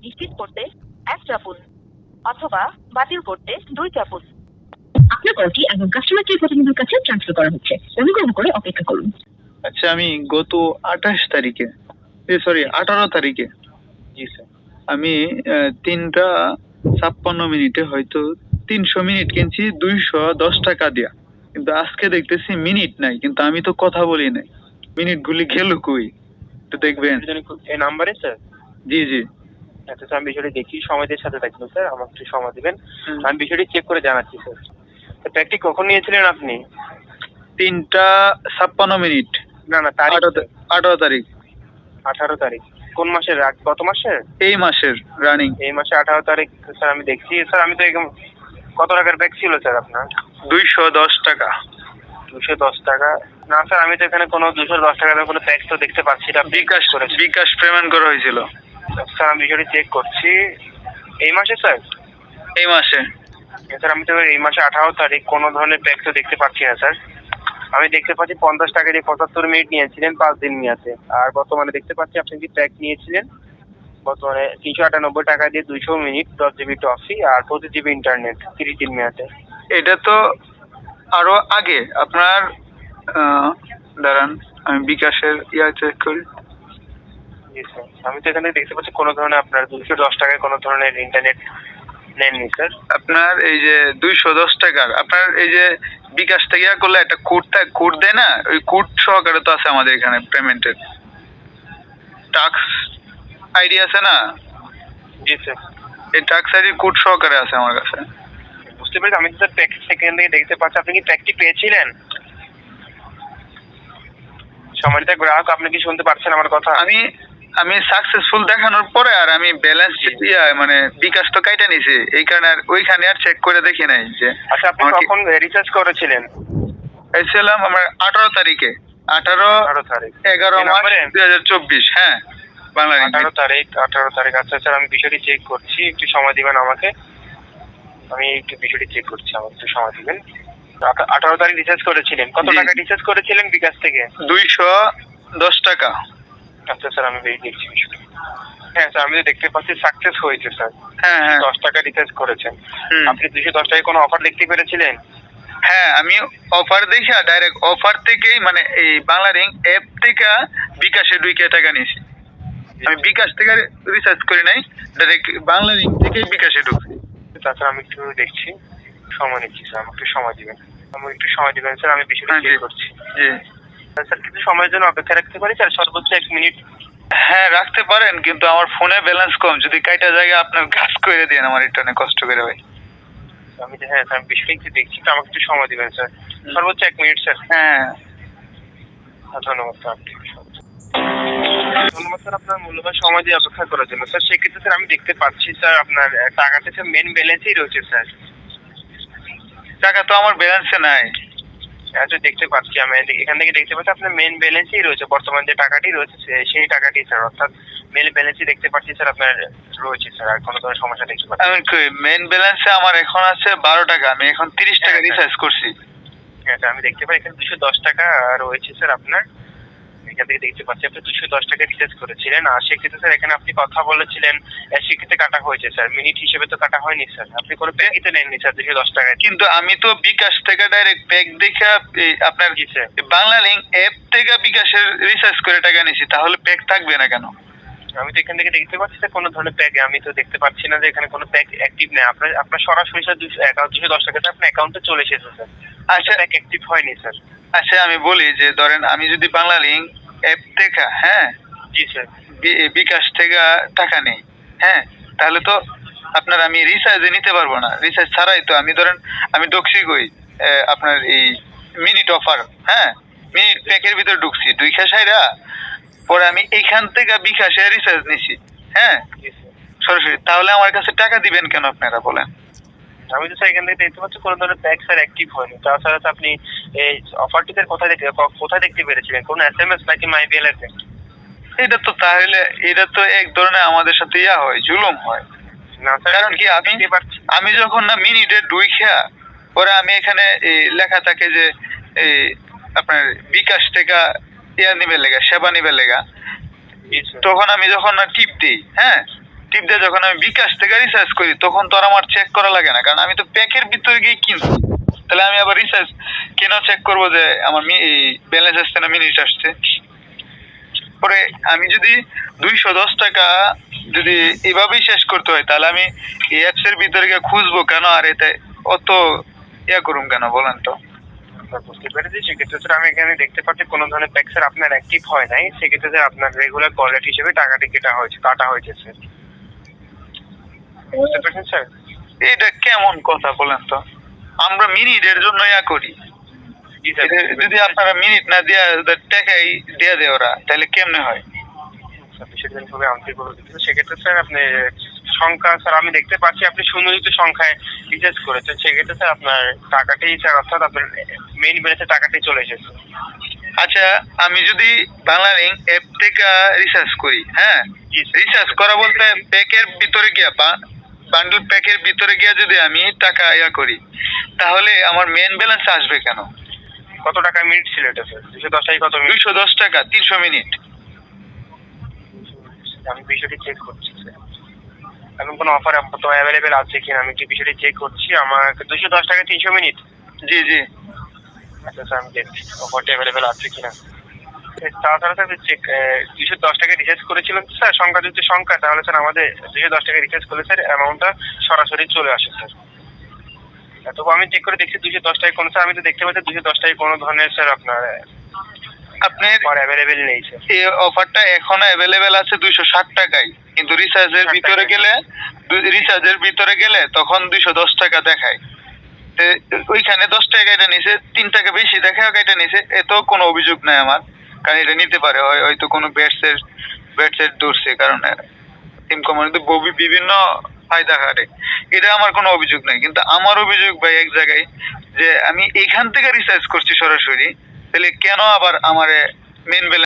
নিশ্চিত করতে 1 চাপুন অথবা বাতিল করতে 2 চাপুন। আপনার কলটি একজন কাস্টমার কেয়ার প্রতিনিধির কাছে ট্রান্সফার করা হচ্ছে। অনুগ্রহ করে অপেক্ষা করুন। আচ্ছা, আমি গত 28 তারিখে, সরি 18 তারিখে, জি স্যার। আমি 3:56 হয়তো 300 মিনিট কিনছি 210 টাকা দিয়া, কিন্তু আজকে দেখতেছি মিনিট নাই, কিন্তু আমি তো কথা বলি নাই, মিনিট গুলি গেল কই একটু দেখবেন। এই নাম্বারে স্যার? জি জি। আচ্ছা স্যার, আমি বিষয়টি দেখি, সময়দের সাথে থাকবেন স্যার, আমাকে একটু সময় দিবেন, আমি বিষয়টি চেক করে জানাচ্ছি স্যার। প্র্যাকটিস কখন নিয়েছিলেন আপনি? 3:56। না না, তারিখ 18 তারিখ। 18 তারিখ কোন মাসের? গত মাসের? এই মাসের রানিং। এই মাসে 18 তারিখ স্যার, আমি দেখছি স্যার। আমি তো একদম, কত টাকার ব্যাগ ছিল স্যার আপনার? 210 টাকা। 210 টাকা? না স্যার, আমি তো এখানে কোনো 210 টাকার কোনো প্যাক তো দেখতে পাচ্ছি না। বিকাশ পেমেন্ট করা হয়েছিল স্যার, আমি বিষয়টি চেক করছি। এই মাসে স্যার? এই মাসে। স্যার, আমি তো এই মাসে 18 তারিখ কোনো ধরনের প্যাক তো দেখতে পাচ্ছি না স্যার। আমি দেখতে পাচ্ছি 50 টাকা দিয়ে 75 মিনিট নিয়েছিলেন 5 দিন মেয়াদে। আর বর্তমানে দেখতে পাচ্ছি আপনি কি প্যাক নিয়েছিলেন বর্তমানে 398 টাকা দিয়ে 200 মিনিট 10 জিবি টফি আর 25 জিবি ইন্টারনেট 30 দিন মেয়াদে। এটা তো আরো আগে আপনার, দাঁড়ান আমি বিকাশের চেক করি। জি স্যার, আমি তো এখানে দেখতে পাচ্ছি কোনো ধরনের আপনার 210 টাকায় কোনো ধরনের ইন্টারনেট নেননি স্যার। আপনার এই যে 210 টাকার আপনার এই যে বিকাশ থেকে করলে একটা কোড দেয় না, ওই কোড সহকারে তো আছে আমাদের এখানে পেমেন্টের টাক্স আইডি আছে না? জি স্যার। এই টাক্স আইডি কোড সহকারে আছে আমার কাছে। বুঝতে পেরেছি, আমি তো স্যার প্যাক সেকেন্ড থেকে দেখতে পাচ্ছি। আপনি কি প্যাকটি পেয়েছিলেন? সম্মানিত গ্রাহক, আপনি কি শুনতে পাচ্ছেন আমার কথা? আমি সাকসেসফুল দেখানোর পরে আর আমি ব্যালেন্স মানে বিকাশ তো কাইটা নিছি, এই কারণে আর ওইখানে আর চেক করে দেখি নাই যে। আচ্ছা, আপনি কখন রিচার্জ করেছিলেন? এসেছিলাম আমার 18 তারিখে, 18 তারিখ 11 মাস 2024। হ্যাঁ, বাংলা 18 তারিখ। আচ্ছা স্যার, আমি বিষয়টি চেক করছি, একটু সময় দিবেন আমাকে। আমি একটু বিষয়টি চেক করছি, আমাকে একটু সময় দিবেন। 18 তারিখ রিচার্জ করেছিলেন? কত টাকা রিচার্জ করেছিলেন বিকাশ থেকে? 210 টাকা। আচ্ছা স্যার, আমি দেখছি বিষয়টা। হ্যাঁ স্যার, আমি তো দেখতে পাচ্ছি সাকসেস হয়েছে স্যার। হ্যাঁ হ্যাঁ, 10 টাকা রিচার্জ করেছেন। আপনি 210 টাকায় কোনো অফার দেখতে পেরেছিলেন? হ্যাঁ, আমি অফার দেখে ডাইরেক্ট অফার থেকেই মানে এই বাংলা রিং অ্যাপ থেকে বিকাশে 2 টাকা নিয়েছি। আমি বিকাশ থেকে রিচার্জ করি নাই, ডাইরেক্ট বাংলা রিং থেকে বিকাশে ঢুকছি। তাছাড়া আমি একটু দেখছি, সময় নিচ্ছি স্যার, আমাকে একটু সময় দিবেন। আমাকে একটু সময় দিবেন স্যার, আমি বিষয়টা চেক করছি। জি স্যার, কিছু সময়ের জন্য অপেক্ষা রাখতে পারি স্যার? সর্বোচ্চ 1 মিনিট। হ্যাঁ, রাখতে পারেন, কিন্তু আমার ফোনে ব্যালেন্স কম, যদি কাইটা জায়গা আপনার কাজ করে দেন আমার এটা অনেক কষ্ট করে ভাই। হ্যাঁ স্যার, আমি বিষয়টা একটু দেখছি, তো আমাকে একটু সময় দিবেন স্যার। সর্বোচ্চ 1 মিনিট স্যার। হ্যাঁ, ধন্যবাদ স্যার। ধন্যবাদ স্যার আপনার মূল্যবান সময় দিয়ে অপেক্ষা করার জন্য। স্যার, সেক্ষেত্রে স্যার আমি দেখতে পাচ্ছি স্যার আপনার টাকাতে স্যার মেন ব্যালেন্সই রয়েছে স্যার। টাকা তো আমার ব্যালেন্সে নাই। আচ্ছা, দেখতে পাচ্ছি আমি এখান থেকে দেখতে পাচ্ছি আপনার মেন ব্যালেন্সই রয়েছে। বর্তমান যে টাকাটি রয়েছে সেই টাকাটি স্যার, অর্থাৎ মেন ব্যালেন্সই দেখতে পাচ্ছি স্যার আপনার রয়েছে স্যার। আর কোনো ধরনের সমস্যা দেখতে পাচ্ছি? আমি মেন ব্যালেন্সে আমার এখন আছে 12 টাকা, আমি এখন 30 টাকা রিচার্জ করছি। হ্যাঁ স্যার, আমি দেখতে পাই এখানে 210 টাকা রয়েছে স্যার আপনার। এখান থেকে দেখতে পাচ্ছি আপনি 210 টাকা রিচার্জ করেছিলেন। আর সেক্ষেত্রে স্যার এখানে আপনি কথা বলেছিলেন, সেক্ষেত্রে কাটা হয়েছে স্যার, মিনিট হিসেবে তো কাটা হয়নি স্যার। আপনি কোনো প্যাকই তো নেননি স্যার 210 টাকায়। কিন্তু আমি তো বিকাশ থেকে ডাইরেক্ট প্যাক দেখে আপনার বাংলা লিঙ্ক অ্যাপ থেকে বিকাশের রিচার্জ করে টাকা নিয়েছি, তাহলে প্যাক থাকবে না কেন? আমি তো এখান থেকে দেখতে পাচ্ছি স্যার কোনো ধরনের প্যাক, আমি তো দেখতে পাচ্ছি না যে এখানে কোনো প্যাক অ্যাক্টিভ নেই। আপনার সরাসরি স্যার 210 টাকা আপনার অ্যাকাউন্টে চলে এসেছে স্যার। আচ্ছা, প্যাক অ্যাক্টিভ হয়নি স্যার। আচ্ছা, আমি বলি যে ধরেন আমি যদি বাংলা লিঙ্ক অ্যাপ থেকে, হ্যাঁ জি স্যার, বিকাশ থেকে টাকা নেই, হ্যাঁ, তাহলে তো আপনার আমি রিচার্জে নিতে পারবো না। রিচার্জ ছাড়াই তো আমি ধরেন আমি ঢুকছি কই আপনার এই মিনিট অফার, হ্যাঁ, মিনিট প্যাকের ভিতরে ঢুকছি 2 খেসাইরা, পরে আমি এইখান থেকে বিকাশে রিচার্জ নিছি, হ্যাঁ সরাসরি, তাহলে আমার কাছে টাকা দিবেন কেন আপনারা বলেন? আমি তো স্যার এখান থেকে দেখতে পাচ্ছি কোনো ধরনের প্যাক স্যার অ্যাক্টিভ হয়নি। তাছাড়া তো আপনি এই অফারটিতে কোথায় দেখতে পেরেছিলেন? কোন SMS নাকি মাইবিএল এর? এটা তো তাহলে এটা তো এক ধরনের আমাদের সাথে হয়, জুলুম হয় না স্যার, কারণ কি আমি যখন না মিনিটে 2 খেয়া, পরে আমি এখানে লেখা থাকে যে আপনার বিকাশ থেকে নিবে লেগা, সেবা নিবে লেগা, তখন আমি যখন না টিপ দিই, হ্যাঁ, টিপ দিয়ে যখন আমি বিকাশ থেকে রিচার্জ করি তখন তো আর আমার চেক করা লাগে না, কারণ আমি তো প্যাকের ভিতরে গিয়ে কিনছি। তাহলে আমি আবার রিচার্জ কেন চেক করবো যে আমার ব্যালেন্স আসছে না মিনিট আসছে? পরে আমি যদি 210 টাকা যদি এভাবেই শেষ করতে হয়, তাহলে আমি এই অ্যাপস এর ভিতরে গিয়ে খুঁজবো কেন, আর এতে অত করুম কেন বলেন তো? বুঝতে পেরেছি। সেক্ষেত্রে স্যার আমি এখানে দেখতে পাচ্ছি কোনো ধরনের প্যাক স্যার আপনার অ্যাক্টিভ হয় নাই। সেক্ষেত্রে স্যার আপনার রেগুলার কল রেট হিসেবে টাকাটি কাটা হয়েছে স্যার। বুঝতে পেরেছেন স্যার? এটা কেমন কথা বলেন তো? আমরা মিনিটের জন্য করি। জি স্যার। যদি আপনারা মিনিট না দেয়া টাকাই দেয়া দেয় ওরা, তাহলে কেমনে হয়? স্যার বিষয়টি আমি খুবই আন্তরিকভাবে দুঃখিত। সেক্ষেত্রে স্যার আপনি সংখ্যা স্যার আমি দেখতে পাচ্ছি আপনি শূন্যযুক্ত সংখ্যায় রিচার্জ করেছেন। সেক্ষেত্রে স্যার আপনার টাকাটি স্যার অর্থাৎ আপনার মেইন ব্যালেন্সে টাকাটি চলে এসেছে। আচ্ছা, আমি যদি বাংলালিংক অ্যাপ থেকে রিচার্জ করি, হ্যাঁ, জি স্যার। রিচার্জ করা বলতে প্যাকের ভিতরে গিয়া বান্ডেল প্যাকের ভিতরে গিয়া যদি আমি টাকা করি, তাহলে আমার মেন ব্যালেন্স আসবে কেন? কত টাকা মিনিট ছিল এটা স্যার? 210 টাকায় কত মিনিট? 210 টাকা 300 মিনিট। আমি বিষয়টি চেক করছি স্যার। এখন কোনো অফার তো অ্যাভেলেবেল আছে কিনা আমি একটু বিষয়টি চেক করছি। আমার 210 টাকায় 300 মিনিট। জি জি। আচ্ছা স্যার আমি দেখছি অফারটি অ্যাভেলেবেল আছে কিনা। তাছাড়া স্যার চেক 210 টাকা রিচার্জ করেছিলেন তো স্যার সংখ্যাযুক্ত সংখ্যা, তাহলে স্যার আমাদের 210 টাকা রিচার্জ করলে স্যার অ্যামাউন্টটা সরাসরি চলে আসে স্যার। তবু আমি চেক করে দেখছি 210 টাকায় কোনো স্যার আমি তো দেখতে পাচ্ছি 210 টাকায় কোনো ধরনের স্যার আপনার আপনার অ্যাভেলেবেল নেই স্যার। এই অফারটা এখনো অ্যাভেলেবেল আছে 260 টাকায়, কিন্তু রিচার্জের ভিতরে গেলে তখন 210 টাকা দেখায়। ওইখানে 10 টাকা এটা নিছে, 3 টাকা বেশি দেখায় এটা নিছে, এত কোনো অভিযোগ নাই আমার, কারণ এটা নিতে পারে হয়তো কোনো ব্যাটসের ধরছে, কারণ সিম কোম্পানিতে বিভিন্ন ফায়দা কাটে, এটা আমার কোনো অভিযোগ নাই। কিন্তু আমার অভিযোগ ভাই এক জায়গায়, যে আমি এখান থেকে রিচার্জ করছি সরাসরি, তাহলে কেন আবার আমার মেন